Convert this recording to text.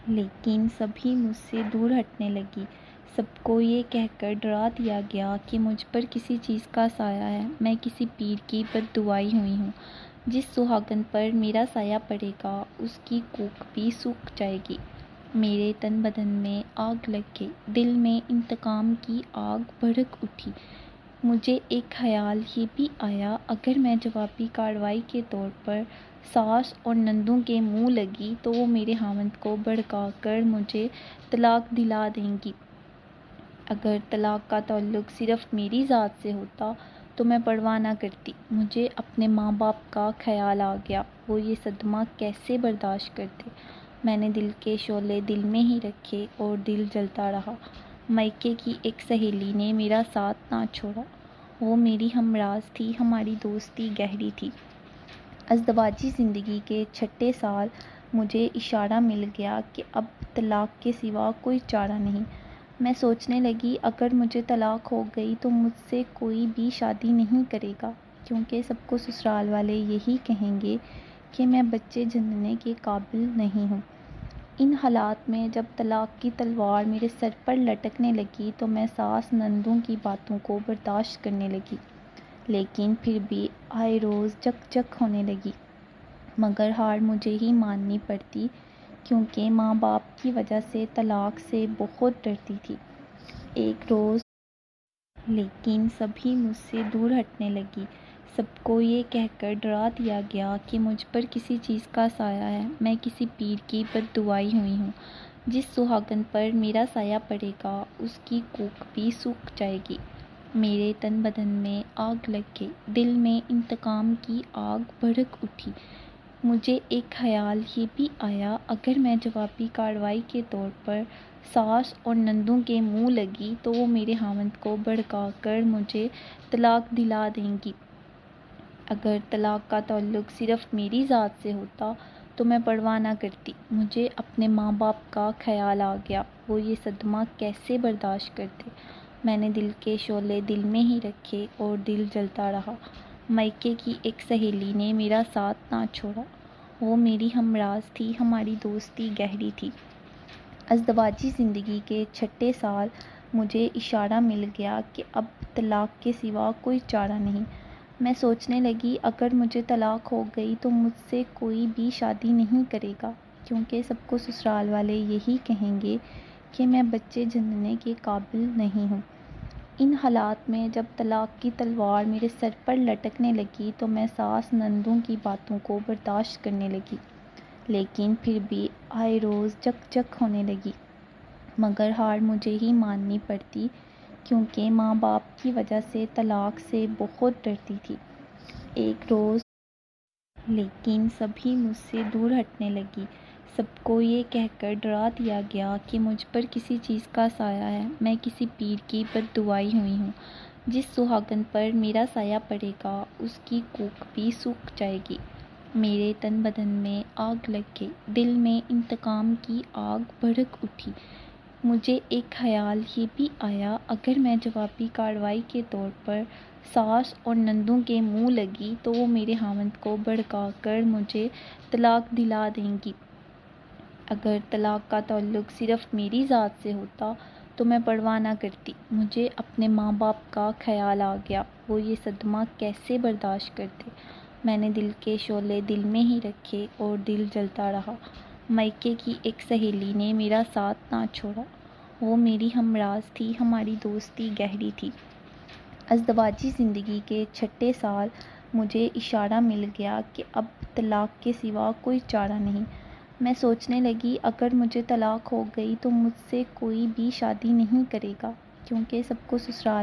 لیکن سبھی مجھ سے دور ہٹنے لگی۔ سب کو یہ کہہ کر ڈرا دیا گیا کہ مجھ پر کسی چیز کا سایہ ہے، میں کسی پیر کی بددعائی ہوئی ہوں۔ جس سہاگن پر میرا سایہ پڑے گا اس کی کوکھ بھی سوکھ جائے گی۔ میرے تن بدن میں آگ لگ گئی، دل میں انتقام کی آگ بھڑک اٹھی۔ مجھے ایک خیال یہ بھی آیا، اگر میں جوابی کارروائی کے طور پر ساس اور نندوں کے منہ لگی تو وہ میرے خاوند کو بھڑکا کر مجھے طلاق دلا دیں گی۔ اگر طلاق کا تعلق صرف میری ذات سے ہوتا تو میں پرواہ نہ کرتی۔ مجھے اپنے ماں باپ کا خیال آ گیا، وہ یہ صدمہ کیسے برداشت کرتے۔ میں نے دل کے شعلے دل میں ہی رکھے اور دل جلتا رہا۔ مائکے کی ایک سہیلی نے میرا ساتھ نہ چھوڑا، وہ میری ہمراز تھی، ہماری دوستی گہری تھی۔ ازدواجی زندگی کے چھٹے سال مجھے اشارہ مل گیا کہ اب طلاق کے سوا کوئی چارہ نہیں۔ میں سوچنے لگی، اگر مجھے طلاق ہو گئی تو مجھ سے کوئی بھی شادی نہیں کرے گا، کیونکہ سب کو سسرال والے یہی کہیں گے کہ میں بچے جننے کے قابل نہیں ہوں۔ ان حالات میں جب طلاق کی تلوار میرے سر پر لٹکنے لگی تو میں ساس نندوں کی باتوں کو برداشت کرنے لگی، لیکن پھر بھی آئے روز جک جک ہونے لگی۔ مگر ہار مجھے ہی ماننی پڑتی، کیونکہ ماں باپ کی وجہ سے طلاق سے بہت ڈرتی تھی۔ ایک روز لیکن سبھی مجھ سے دور ہٹنے لگی۔ سب کو یہ کہہ کر ڈرا دیا گیا کہ مجھ پر کسی چیز کا سایہ ہے، میں کسی پیر کی بددعائی ہوئی ہوں۔ جس سہاگن پر میرا سایہ پڑے گا اس کی کوکھ بھی سوکھ جائے گی۔ میرے تن بدن میں آگ لگ گئی، دل میں انتقام کی آگ بھڑک اٹھی۔ مجھے ایک خیال یہ بھی آیا، اگر میں جوابی کارروائی کے طور پر ساس اور نندوں کے منہ لگی تو وہ میرے خاوند کو بھڑکا کر مجھے طلاق دلا دیں گی۔ اگر طلاق کا تعلق صرف میری ذات سے ہوتا تو میں پرواہ نہ کرتی۔ مجھے اپنے ماں باپ کا خیال آ گیا، وہ یہ صدمہ کیسے برداشت کرتے۔ میں نے دل کے شعلے دل میں ہی رکھے اور دل جلتا رہا۔ مائکے کی ایک سہیلی نے میرا ساتھ نہ چھوڑا، وہ میری ہمراز تھی، ہماری دوستی گہری تھی۔ ازدواجی زندگی کے چھٹے سال مجھے اشارہ مل گیا کہ اب طلاق کے سوا کوئی چارہ نہیں۔ میں سوچنے لگی، اگر مجھے طلاق ہو گئی تو مجھ سے کوئی بھی شادی نہیں کرے گا، کیونکہ سب کو سسرال والے یہی کہیں گے کہ میں بچے جننے کے قابل نہیں ہوں۔ ان حالات میں جب طلاق کی تلوار میرے سر پر لٹکنے لگی تو میں ساس نندوں کی باتوں کو برداشت کرنے لگی، لیکن پھر بھی آئے روز جک جک ہونے لگی۔ مگر ہار مجھے ہی ماننی پڑتی، کیونکہ ماں باپ کی وجہ سے طلاق سے بہت ڈرتی تھی۔ ایک روز لیکن سبھی مجھ سے دور ہٹنے لگی۔ سب کو یہ کہہ کر ڈرا دیا گیا کہ مجھ پر کسی چیز کا سایہ ہے، میں کسی پیر کی بددعائی ہوئی ہوں۔ جس سہاگن پر میرا سایہ پڑے گا اس کی کوکھ بھی سوکھ جائے گی۔ میرے تن بدن میں آگ لگ گئی، دل میں انتقام کی آگ بھڑک اٹھی۔ مجھے ایک خیال یہ بھی آیا، اگر میں جوابی کارروائی کے طور پر ساس اور نندوں کے منہ لگی تو وہ میرے خاوند کو بھڑکا کر مجھے طلاق دلا دیں گی۔ اگر طلاق کا تعلق صرف میری ذات سے ہوتا تو میں پرواہ نہ کرتی۔ مجھے اپنے ماں باپ کا خیال آ گیا، وہ یہ صدمہ کیسے برداشت کرتے۔ میں نے دل کے شعلے دل میں ہی رکھے اور دل جلتا رہا۔ مائکے کی ایک سہیلی نے میرا ساتھ نہ چھوڑا، وہ میری ہمراز تھی، ہماری دوستی گہری تھی۔ ازدواجی زندگی کے چھٹے سال مجھے اشارہ مل گیا کہ اب طلاق کے سوا کوئی چارہ نہیں۔ میں سوچنے لگی، اگر مجھے طلاق ہو گئی تو مجھ سے کوئی بھی شادی نہیں کرے گا، کیونکہ سب کو سسرال